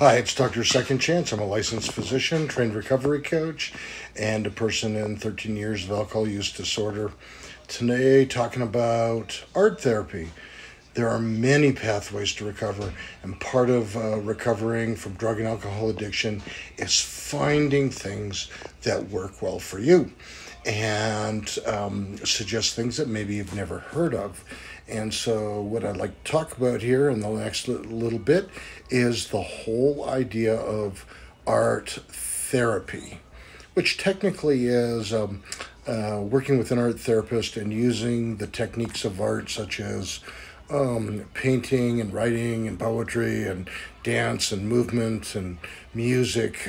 Hi, it's Dr. Second Chance. I'm a licensed physician, trained recovery coach, and a person in 13 years of alcohol use disorder. Today, talking about art therapy. There are many pathways to recover, and part of recovering from drug and alcohol addiction is finding things that work well for you and suggest things that maybe you've never heard of. And so what I'd like to talk about here in the next little bit is the whole idea of art therapy, which technically is working with an art therapist and using the techniques of art such as painting and writing and poetry and dance and movement and music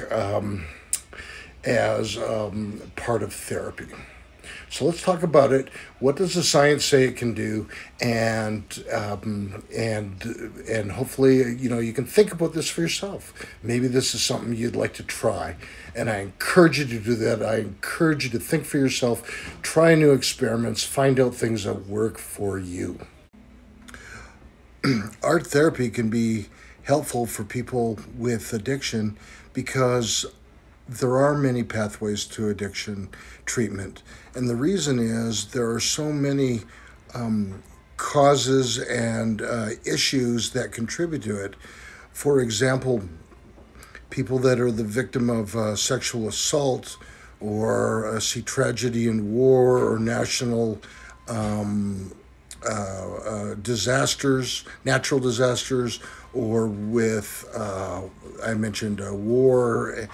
as part of therapy. So let's talk about it. What does the science say it can do? And hopefully, you can think about this for yourself. Maybe this is something you'd like to try. And I encourage you to do that. I encourage you to think for yourself, try new experiments, find out things that work for you. Art therapy can be helpful for people with addiction because there are many pathways to addiction treatment. And the reason is there are so many causes and issues that contribute to it. For example, people that are the victim of sexual assault or see tragedy in war or national disasters, natural disasters, or with, I mentioned war,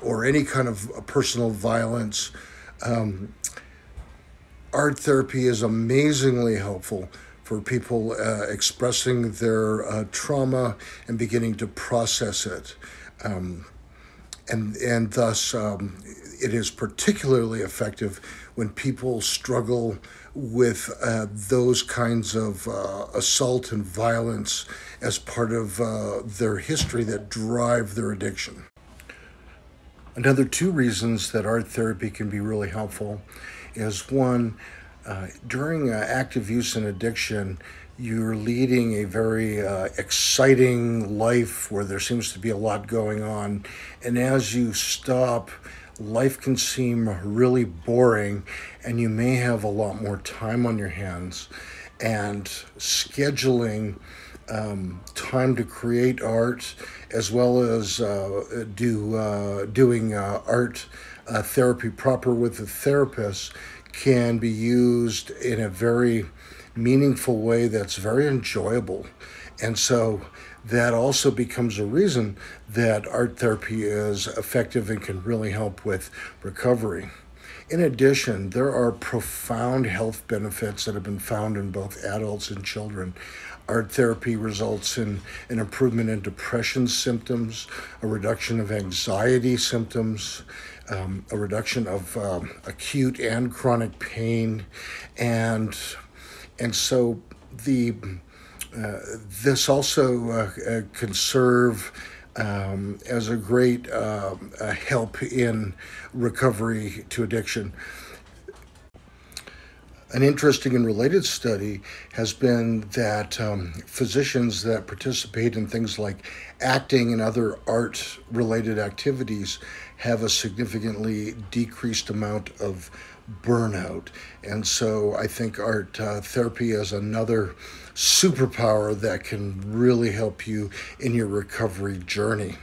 or any kind of personal violence. Art therapy is amazingly helpful for people expressing their trauma and beginning to process it. And thus, it is particularly effective when people struggle with those kinds of assault and violence as part of their history that drive their addiction. Another two reasons that art therapy can be really helpful is one, during active use and addiction, you're leading a very exciting life where there seems to be a lot going on. And as you stop, life can seem really boring and you may have a lot more time on your hands. And scheduling time to create art as well as doing art therapy proper with a therapist can be used in a very meaningful way that's very enjoyable. And so that also becomes a reason that art therapy is effective and can really help with recovery. In addition, there are profound health benefits that have been found in both adults and children. Art therapy results in an improvement in depression symptoms, a reduction of anxiety symptoms, a reduction of acute and chronic pain, and so this also can serve as a great help in recovery to addiction. An interesting and related study has been that physicians that participate in things like acting and other art-related activities have a significantly decreased amount of burnout. And so I think art therapy is another superpower that can really help you in your recovery journey.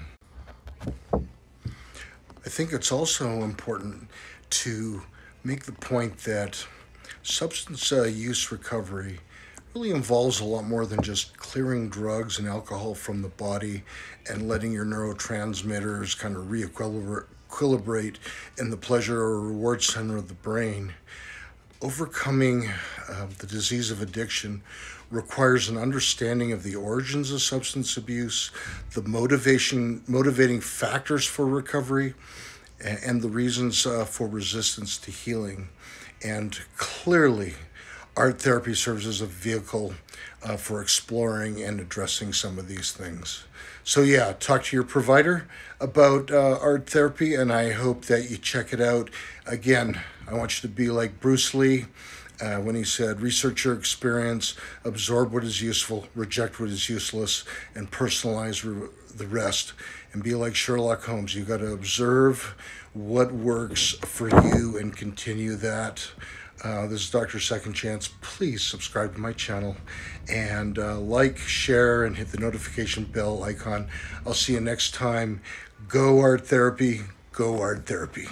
I think it's also important to make the point that substance use recovery really involves a lot more than just clearing drugs and alcohol from the body and letting your neurotransmitters kind of re-equilibrate in the pleasure or reward center of the brain. Overcoming the disease of addiction requires an understanding of the origins of substance abuse, the motivating factors for recovery, and the reasons for resistance to healing. And clearly, art therapy serves as a vehicle for exploring and addressing some of these things. So yeah, talk to your provider about art therapy, and I hope that you check it out. Again, I want you to be like Bruce Lee. when he said, research your experience, absorb what is useful, reject what is useless, and personalize the rest. And be like Sherlock Holmes. You got to observe what works for you and continue that. This is Dr. Second Chance. Please subscribe to my channel and like, share, and hit the notification bell icon. I'll see you next time. Go art therapy. Go art therapy.